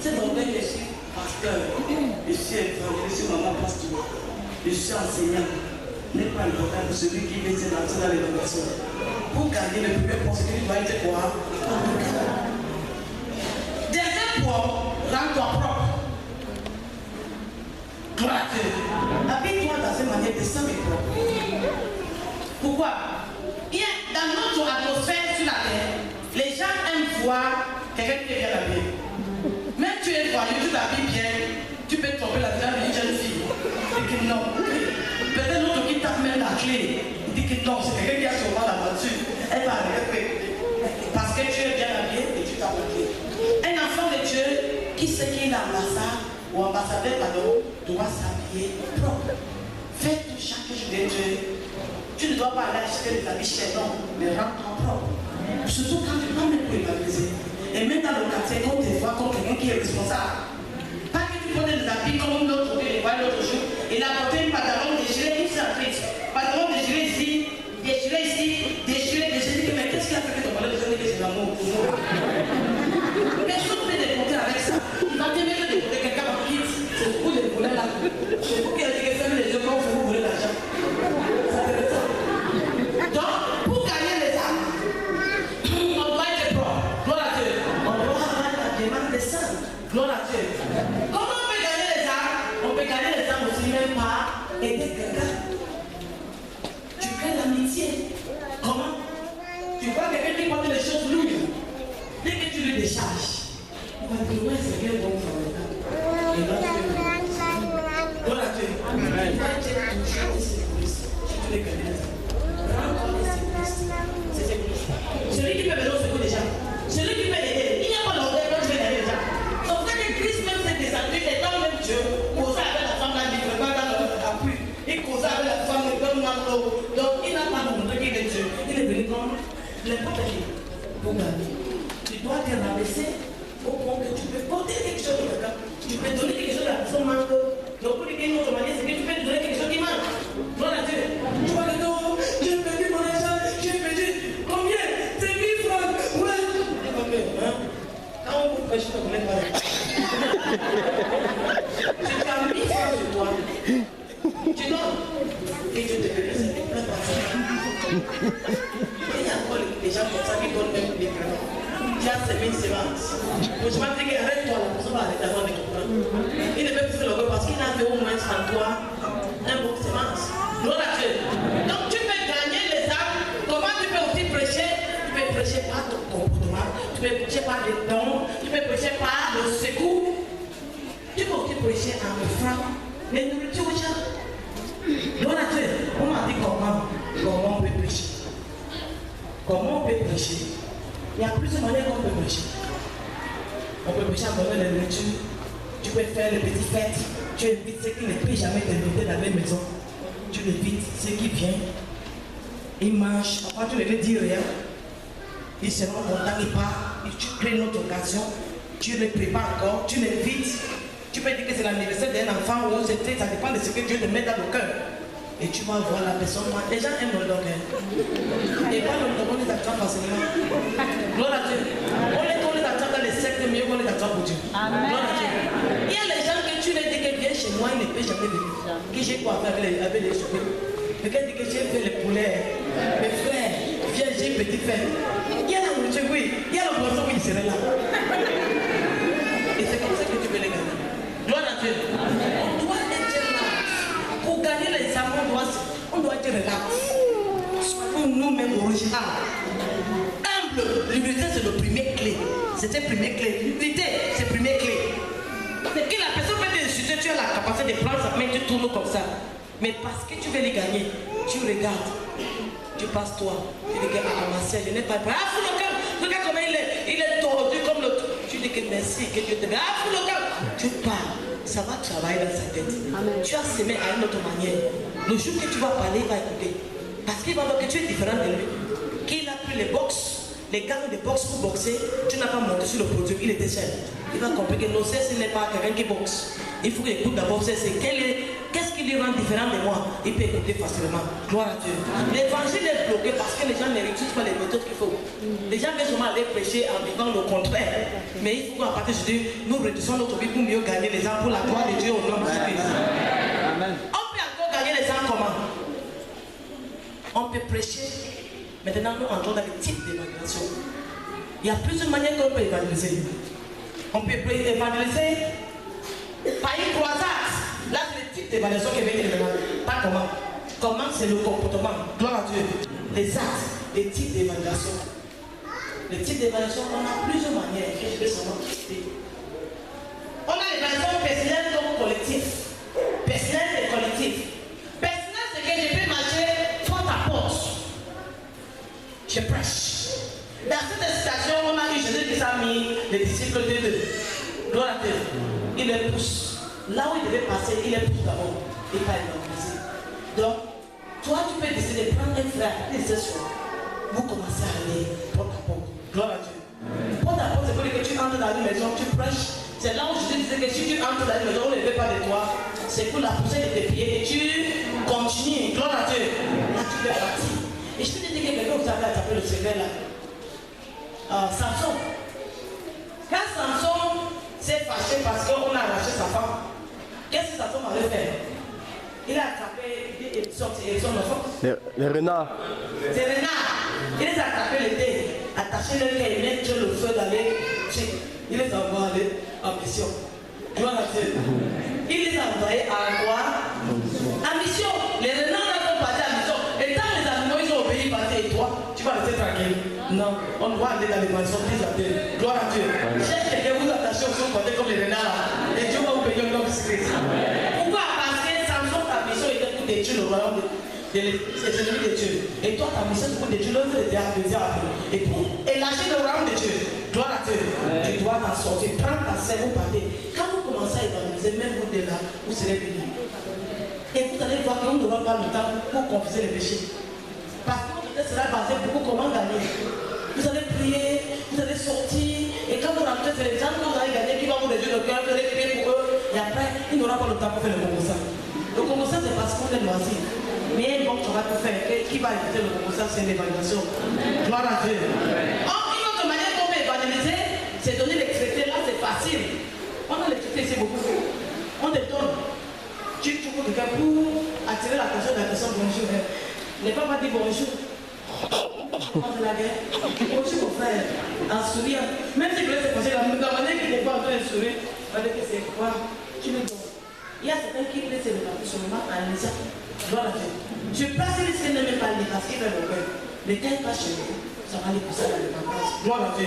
C'est donc que je suis pasteur, je suis évangéliste, je suis maman pasteur, je suis enseignant. N'est pas important pour celui qui veut se lancer dans l'éducation. Pour gagner le premier poste, tu dois être quoi? Deuxième point, rends-toi propre. Gloire à Dieu. Habille-toi dans une manière de saint et propre. Pourquoi? Il y a dans notre atmosphère sur la terre, les gens aiment voir quelqu'un qui est bien habillé. Même tu es voyou, tu t'habilles bien, tu peux tromper la fille d'une jeune fille. Et que non. Peut-être l'autre qui tape même la clé. Il dit que non, c'est quelqu'un qui a souvent la voiture. Elle va arrêter. Parce que tu es bien habillé et tu tapes la clé. Un enfant de Dieu qui sait qu'il est ambassade ou ambassadeur, pardon, doit s'habiller propre. Fais tout chaque jour de Dieu. Tu ne dois pas aller acheter des habits chers, non, mais rends-toi propre. Surtout quand tu prends même pour évangéliser. Et même dans le quartier, quand tu vois comme quelqu'un qui est responsable. Pas que tu prends des habits comme l'autre, tu les vois l'autre jour. Il a porté un pantalon déchiré, une surprise. Pantalon déchiré ici, déchiré ici, déchiré. Mais qu'est-ce qu'il a fait que ton pantalon déchiré que c'est l'amour pour nous? Mais si on peut déporter avec ça, il va te mettre de déporter quelqu'un en kit. C'est pour les volets là. C'est pour qu'il y ait des femmes les yeux quand vous voulez l'argent. C'est intéressant. Donc, pour gagner les âmes, on doit être propre. Gloire à Dieu. On doit avoir la demande des saints. Gloire à Dieu. Comment on peut gagner les âmes? On peut gagner les âmes aussi même par aider quelqu'un. Tu crées l'amitié. Comment? Tu vois quelqu'un qui porte des choses lourdes. Dès que tu lui décharges, il va dire ouais, c'est bien bon pour le temps. Et là, tu peux. Gloire à Dieu. Il va dire toujours des sécuristes. Tu les connais. Rends-toi des sécuristes. C'est sécuriste. Celui qui peut venir au secours des gens. Celui qui peut aider. Il n'y a pas d'ordre quand tu veux aider les gens. Donc, quand Christ même s'est descendu, étant même Dieu, causait avec la femme là, il ne veut pas dans l'appui. Il causait avec la femme, il donne mal l'eau. Donc, il n'a pas montré qu'il est Dieu. Il est venu comme n'importe qui. Pour gagner. Tu dois te rabaisser au point que tu peux porter quelque chose de quelqu'un. Tu peux donner quelque chose à la personne manque. Donc, pour dire qu'une autre manière, c'est que tu peux donner quelque chose qui manque. Gloire à Dieu. Tu vois le dos, j'ai perdu mon argent, j'ai perdu. Combien? C'est 1000 francs. Ouais. Combien? Hein? Quand on vous prêche, on ne connaît pas. Tu as 1000 francs sur toi. Tu donnes. Et tu te fais laisser plein de personnes. Il y a encore des gens comme ça qui donnent même des prénoms. Tu as semé une sémence. Donc je m'en dis arrête-toi, la personne va arrêter avant de comprendre. Il ne peut plus faire le goût parce qu'il a fait au moins en toi un bon sémence. Gloire à Dieu. Donc tu peux gagner les âmes. Comment tu peux aussi prêcher? Tu peux prêcher par ton comportement, tu peux prêcher par les dons, tu peux prêcher par le secours. Tu peux aussi prêcher en offrant les nourritures aux gens. Gloire à Dieu. On m'a dit comment on peut prêcher. Comment on peut prêcher? Il y a plusieurs manières qu'on peut prêcher. On peut prêcher en donnant des nourritures. Tu peux faire les petites fêtes. Tu invites ceux qui ne peuvent jamais t'inviter dans la maison. Tu invites ceux qui viennent. Ils mangent. Après, tu ne leur dis rien. Ils seront contents, ils partent. Tu crées une autre occasion. Tu les prépares encore. Tu l'invites. Tu peux dire que c'est l'anniversaire d'un enfant ou ça dépend de ce que Dieu te met dans le cœur. Et tu vas voir la personne. Les gens aiment le cœur. Et pas le on les attrape facilement. Gloire à Dieu. On les attrape dans les sectes, mieux qu'on les attrape pour Dieu. Gloire à Dieu. Il y a les gens que tu les dis que viens chez moi, ils ne peuvent jamais venir. Que j'ai quoi faire avec les cheveux. Quelqu'un dit que j'ai fait les poulets. Mes frères, viens, j'ai une petite fête. Il y a la nourriture, oui. Il y a le poisson, oui, il serait là. Et c'est comme ça que tu peux les gagner. Gloire à Dieu. On doit être là. Pour gagner les âmes, on doit être là. Soyons nous-mêmes originaux. Humble, l'humilité c'est le premier clé. C'est la première clé. L'humilité c'est la première clé. C'est que la personne peut t'insulter, tu as la capacité de prendre sa main, tu tournes comme ça. Mais parce que tu veux les gagner, tu regardes, tu passes toi, tu dis que ma soeur, je n'ai pas peur. Ah, fous le cœur, regarde comment il est tordu comme l'autre. Tu dis que merci, que Dieu te met. Ah, fous le cœur, tu pars. Ça va travailler dans sa tête. Amen. Tu as semé à une autre manière. Le jour que tu vas parler, il va écouter. Parce qu'il va voir que tu es différent de lui. Qu'il a pris les box, les gants de boxe pour boxer, tu n'as pas monté sur le produit, il était seul. Il va comprendre que non, ce n'est pas quelqu'un qui boxe. Il faut qu'il écoute d'abord, qu'est-ce qu'il lui rend différent de moi? Il peut écouter facilement. Gloire à Dieu. L'évangile est bloqué parce que les gens ne réutilisent pas les méthodes qu'il faut. Les gens veulent seulement aller prêcher en vivant le contraire. Mais il faut qu'à partir de Dieu, nous réduisons notre vie pour mieux gagner les gens pour la gloire de Dieu au nom de Jésus. On peut encore gagner les gens comment? On peut prêcher. Maintenant, nous entrons dans les types d'évangélisation. Il y a plusieurs manières qu'on peut évangéliser. On peut évangéliser par une croisade. Là, c'est le type d'évaluation qui vient de demander. Pas comment. Comment, c'est le comportement. Gloire à Dieu. Les actes, les types d'évaluation. Les types d'évaluation, on a plusieurs manières. Et je vais seulement citer. On a l'évaluation personnelle comme collectif. Personnelle et collectif. Personnelle, c'est que je peux marcher porte à porte. Je prêche. Dans cette situation, on a eu Jésus qui a mis les disciples de deux. Gloire à Dieu. Il les pousse. Là où il devait passer, il les pousse d'abord. Et pas évangéliser. Donc, toi, tu peux décider de prendre un frère, des sessions. Vous commencez à aller porte à porte. Gloire à Dieu. Porte à porte, c'est pour dire que tu entres dans une maison, tu prêches. C'est là où je te disais que si tu entres dans une maison, on ne veut pas de toi. C'est pour la pousser de tes pieds et tu continues. Gloire à Dieu. Là, tu fais partie. Et je te dis que quelqu'un vous avez tapé le secret là. Samson. Quand Samson s'est fâché parce qu'on a arraché sa femme, qu'est-ce que Samson avait fait? Il a attrapé son enfant. Les renards. C'est renards. Il les a attrapés les dés, attaché le nez, mettre le feu dans les chiens. Il les a envoyés en mission. Gloire à Dieu. Il les a envoyés à quoi? En mission. Les renards là vont partir en mission. Et tant les animaux ils ont obéi, et toi, tu vas rester tranquille. Non, on doit aller dans les maisons plus à Dieu. Gloire à Dieu. Cherche quelqu'un, vous attachez au son côté comme les renards là. Et Dieu va vous payer un nom de Christ. Pourquoi? Parce que Samson, ta mission était pour détruire le royaume des ennemis de Dieu. Et toi, ta mission c'est pour détruire l'œuvre de diable. Et pour élargir le royaume de Dieu. Gloire à Dieu. Tu dois t'en sortir. Prends ta serre, vous partez. Quand vous commencez à évangéliser, même vous de là, vous serez bénis. Et vous allez voir qu'on n'aura pas le temps pour confesser les péchés. Parce que votre tête sera basée pour comment gagner. Vous allez prier, vous allez sortir, et quand vous rentrez, c'est les gens que vous allez gagner qui vont vous réduire le cœur, vous allez prier pour eux, et après, il n'aura pas le temps pour faire le Congo. Le Congo, c'est parce qu'on est loisir. Mais bon, tu vas tout faire. Qui va éviter le Congo, c'est l'évaluation. Gloire à Dieu. Une autre manière qu'on peut évangéliser, c'est donner les traités. Là, c'est facile. On a les traités ici beaucoup. On te donne. Tu trouves quelqu'un pour attirer l'attention de la personne. Bonjour. Les papas disent bonjour. On la guerre. Bonjour mon frère. En souriant. Même si vous voulez se passer la manière qu'il n'est pas en train de sourire, on va dire que c'est quoi? Tu me donnes. Il y a certains qui laissent le papier seulement en lisant. Gloire à Dieu. Je place les risques de ne même pas lire parce qu'il fait le cœur. Mais quand il passe chez vous, ça va les pousser dans le campage. Gloire à Dieu.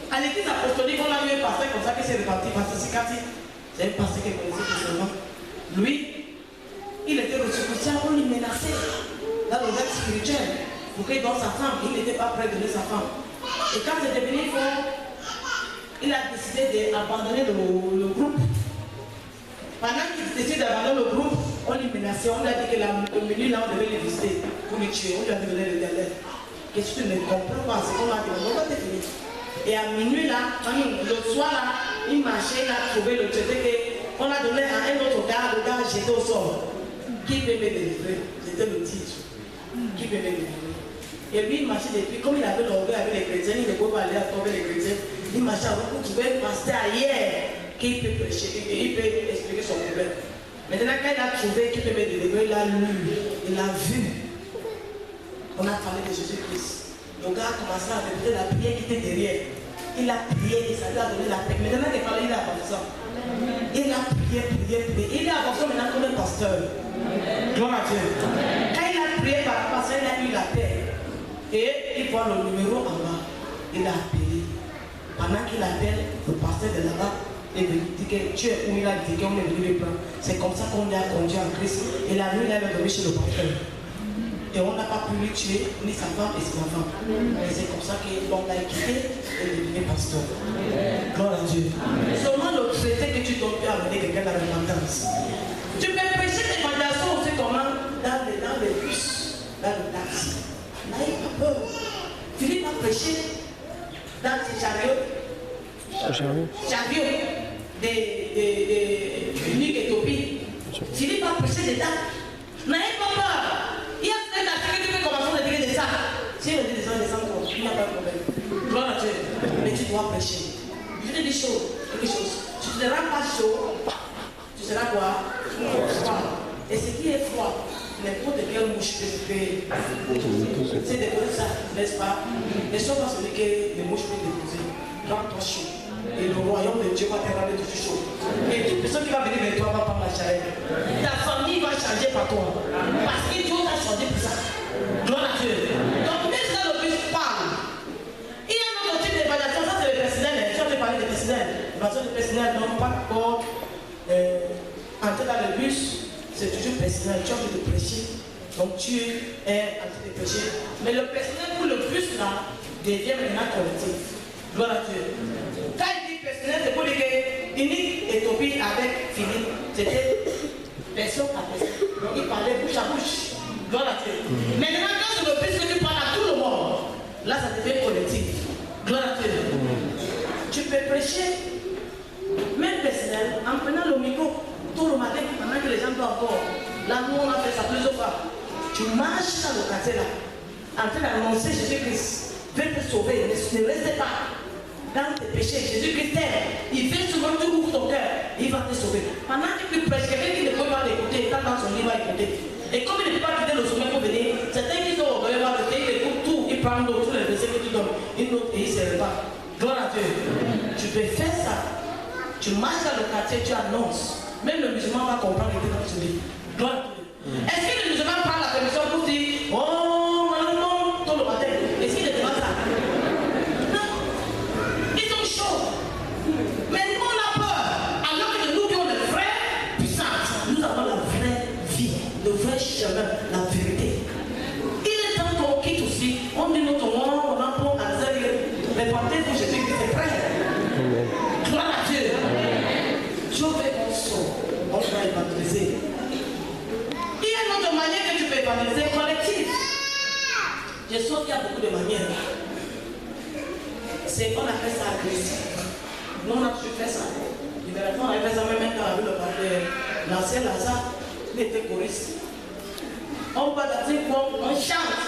À l'église apostolique, on a eu un pasteur comme ça qui s'est réparti. Pasteur Sikati, c'est un pasteur qui connaissait tout seulement. Lui, il était reçu pour ça, on lui menaçait dans le rêve spirituel pour qu'il donne sa femme. Il n'était pas prêt de donner sa femme. Et quand c'est devenu fort, il a décidé d'abandonner le groupe. Pendant qu'il décide d'abandonner le groupe, on lui menaçait, on lui a dit que le menu là, on devait les visiter pour les tuer. On lui a donné le galère. Qu'est-ce que tu ne comprends pas? C'est qu'on a dit, on va te finir. Et à minuit là, le soir là, il marchait, il a trouvé le traité qu'on a donné à un autre gars, le gars jeté au sol. Qui peut me délivrer? C'était le titre. Qui peut me délivrer? Et lui, il marchait depuis, comme il avait l'orgueil avec les chrétiens, il ne pouvait pas aller à trouver les chrétiens. Il marchait avec pour trouver un pasteur ailleurs qui peut prêcher, il peut expliquer son problème. Maintenant, quand il a trouvé qui peut me délivrer, il a lu, il a vu. On a parlé de Jésus-Christ. Le gars a commencé à répéter la prière qui était derrière. Il a prié et ça lui a donné la paix. Maintenant qu'il parle, il a avancé. Il a prié. Il est avancé maintenant comme un pasteur. Gloire à Dieu. Quand il a prié par la pasteur, il a eu la paix. Et il voit le numéro en bas. Il a appelé. Pendant qu'il appelle, le pasteur de là-bas est venu dire que tu es où il a dit qu'on est venu le prendre. C'est comme ça qu'on l'a conduit en Christ. Et la nuit, il est dormi chez le pasteur. Et on n'a pas pu lui tuer, ni sa femme et ses enfants. Et c'est comme ça qu'on l'a quitté et devenu pasteur. Gloire à Dieu. Seulement le traité que tu donnes peut amener quelqu'un dans la repentance. Tu peux prêcher tes mandations aussi comment dans les bus, dans le taxi. Là, il n'a pas peur. Philippe a prêché dans ses chariots. Chariots de l'unique Éthiopie. Philippe a prêché des dates. N'ayez pas peur. Il y a peut-être que tu peux commencer à dire des sacs. Si on dit des gens, il n'y a pas de problème. Gloire à Dieu. Mais tu dois prêcher. Je te dis quelque chose. Tu ne seras pas chaud. Tu seras quoi? Froid. Et ce qui est froid, n'importe quelle mouche peut créer. C'est déposer ça, n'est-ce pas? Mais sauf à celui que les mouches peuvent déposer. Rends-toi chaud. Et le royaume de Dieu va te rendre toujours chaud. Et toute personne qui va venir vers toi va prendre la chaleur. Ta famille va changer par toi. Parce que Dieu t'a changé pour ça. Gloire à Dieu. Donc, même si le Christ parle, il y a un autre type d'évaluation. Ça, c'est le personnel. Si on veut parler de personnel, l'évaluation de personnel, non pas encore entrer dans le bus, c'est toujours personnel. Tu as envie de prêcher. Donc, tu es en train de prêcher. Mais le personnel pour le bus, là, devient maintenant collectif. Gloire à Dieu. Quand il dit personnel, c'est pour dire que unique Éthiopie avec Philippe, c'était personne à personne. Donc il parlait bouche à bouche. Gloire à Dieu. Maintenant, quand c'est le plus que tu parles à tout le monde, là ça devient collectif. Gloire à Dieu. Tu peux prêcher, même personnel, en prenant le micro tout le matin, pendant que les gens dorment encore. Là, nous on a fait ça plusieurs fois. Tu marches dans le quartier là, en train d'annoncer Jésus-Christ. Veut te sauver, ne reste pas dans tes péchés. Jésus-Christ t'aime. Il veut souvent que tu ouvres ton cœur. Il va te sauver. Pendant que tu prêches, quelqu'un qui ne peut pas l'écouter, quand dans son lit, il va écouter. Et comme il ne peut pas quitter le sommet pour venir, certains qui sont orgueilleux vont rester, ils écoutent tout, ils prennent tous les versets que tu donnes. Une autre et il ne se répand. Gloire à Dieu. Tu peux faire ça. Tu marches dans le quartier, tu annonces. Même le musulman va comprendre que tu es dans ce lit. Gloire à Dieu. Est-ce que le musulman prend la permission pour dire, oh, non, tout le matin? Est-ce qu'il ne fait pas ça? Non. Ils sont chauds. Mais nous, on a peur. Alors que nous qui sommes les vraies puissances, nous avons la vraie vie, le vrai chemin, la vérité. Il est temps qu'on quitte aussi. On dit notre nom, on a pour Alzheimer. Répandez-vous, Jésus-Christ, c'est vrai. Gloire à Dieu. Dieu veut qu'on sorte. On va évangéliser. Il y a une autre manière que tu peux évangéliser collectif. Je sais qu'il y a beaucoup de manières. On a fait ça à Christ. Nous, on a toujours fait ça. Libération, on a fait ça même quand on a vu le papier. L'ancien Lazare, il était choriste. On va danser, on chante.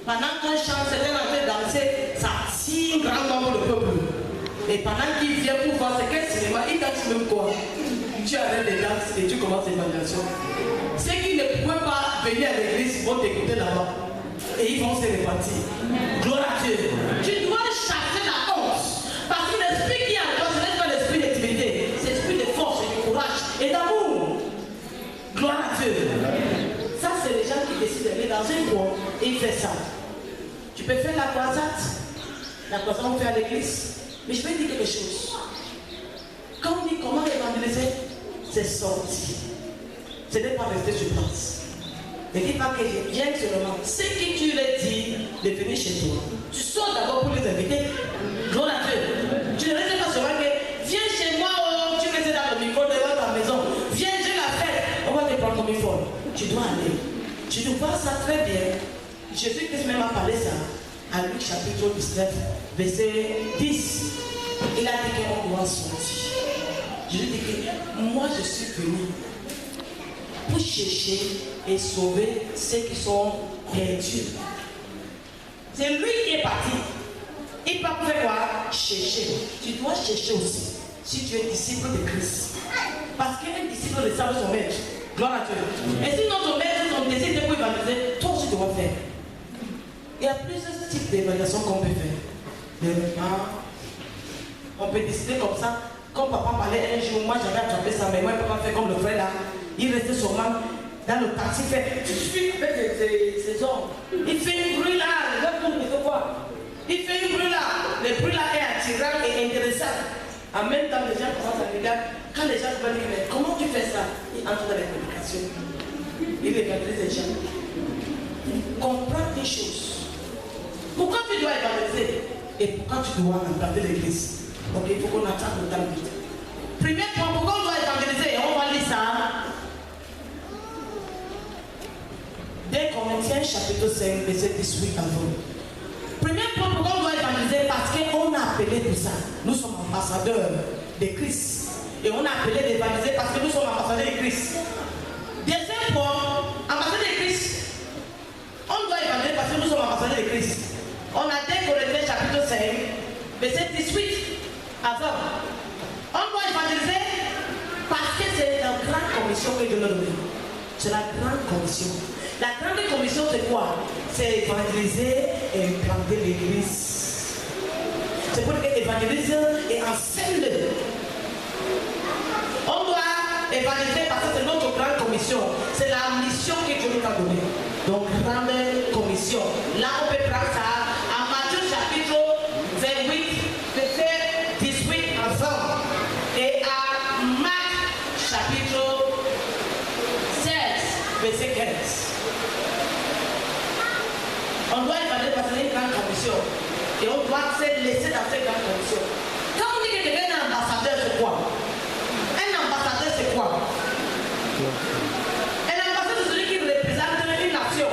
Pendant qu'on chante, c'était en train de danser, ça attire grand nombre de peuple. Et pendant qu'il vient pour voir ce qu'est le cinéma, il danse même quoi? Tu arrêtes les danses et tu commences l'évaluation. Ceux qui ne pouvaient pas venir à l'église vont t'écouter là-bas. Et ils vont se répartir. Gloire à Dieu. Tu dois chasser la honte. Parce que l'esprit qui est en toi, ce n'est pas l'esprit d'activité. C'est l'esprit de force et de courage et d'amour. Gloire à Dieu. Ça, c'est les gens qui décident d'aller dans un coin et ils font ça. Tu peux faire la croisade. La croisade, on fait à l'église. Mais je vais dire quelque chose. Quand on dit comment évangéliser, c'est sorti. Ce n'est pas rester sur place. Ne dis pas que je viens seulement. Ce que tu leur dis de venir chez toi. Tu sors d'abord pour les inviter. Gloire à Dieu. Tu ne restes pas seulement que viens chez moi, oh, tu restes dans le micro devant ta maison. Viens, j'ai la fête. On va te prendre comme il faut. Tu dois aller. Tu dois voir ça très bien. Jésus-Christ même a parlé ça. À Luc chapitre 19, verset 10. Il a dit qu'on doit sortir. Je lui ai dit que moi je suis venu pour chercher et sauver ceux qui sont perdus. C'est lui qui est parti. Il part pour faire quoi? Chercher. Tu dois chercher aussi. Si tu es disciple de Christ. Parce qu'un disciple de savent son maître. Gloire à Dieu. Et si notre maître, son désir de pour évangéliser, toi aussi tu dois faire. Il y a plusieurs types d'évaluation qu'on peut faire. Les repas. On peut décider comme ça. Comme papa parlait un jour, moi j'avais attrapé ça, mais moi papa fait comme le frère là. Il restait sûrement dans le taxi, il fait tu suis avec ses hommes. Il fait une bruit là, il fait quoi? Il fait une bruit là. Le bruit là est attirant et intéressant. En même temps, les gens commencent à regarder. Quand les gens vont dire comment tu fais ça, il entre dans les communications. Il évangélise les gens. Comprends des choses. Pourquoi tu dois évangéliser et pourquoi tu dois implanter l'église? Donc il faut qu'on attende le temps vite. Premier point, pourquoi on doit évangéliser? On va lire ça. 2 Corinthiens chapitre 5, verset 18 avant. Premier point, pourquoi on doit évangéliser? Parce qu'on a appelé pour ça. Nous sommes ambassadeurs de Christ. Et on a appelé d'évangéliser parce que nous sommes ambassadeurs de Christ. Deuxième point, ambassadeur de Christ. On doit évangéliser parce que nous sommes ambassadeurs de Christ. On a 2 Corinthiens chapitre 5, verset 18 avant. On doit évangéliser parce que c'est la grande commission que Dieu nous donne. C'est la grande commission. La grande commission c'est quoi? C'est évangéliser et implanter l'église. C'est pour que évangéliser et enseigne. On doit évangéliser parce que c'est notre grande commission. C'est la mission que Dieu nous a donnée. Donc, grande commission. Là, on peut prendre ça en Matthieu chapitre 28, verset 18 ensemble. Et à Marc chapitre 16, verset 15. On doit évangéliser parce que c'est une grande commission. Et on doit se laisser dans cette grande commission. Quand on dit que quelqu'un est un ambassadeur, c'est quoi? Un ambassadeur, c'est quoi? Un ambassadeur, c'est celui qui représente une nation.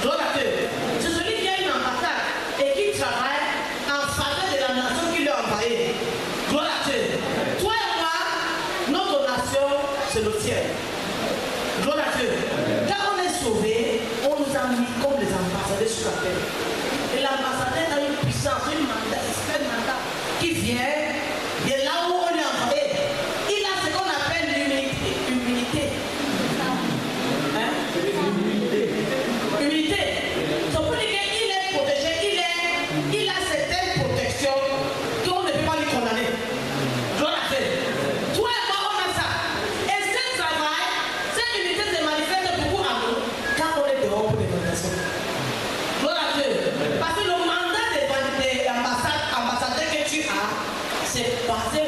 Gloire à Dieu. C'est celui qui a une ambassade et qui travaille en faveur de la nation qui l'a envoyé. Gloire à Dieu. Toi et moi, notre nation, c'est le ciel. Gloire à Dieu. Quand on est sauvé, on nous a mis comme les ambassadeurs sur la terre. Et l'ambassadeur a une puissance, un mandat qui vient de là où on est envoyé. Il a ce qu'on appelle l'humilité. Hein? Humilité. Donc pour dire qu'il est protégé, il a certaines protections qu'on ne peut pas lui condamner. Gloire à Dieu. Toi et moi, on a ça. Et ce travail, cette humilité se manifeste beaucoup à nous quand on est dehors pour l'évangélisation. Gloire à Dieu. Parce que le mandat des ambassadeurs que tu as, c'est basé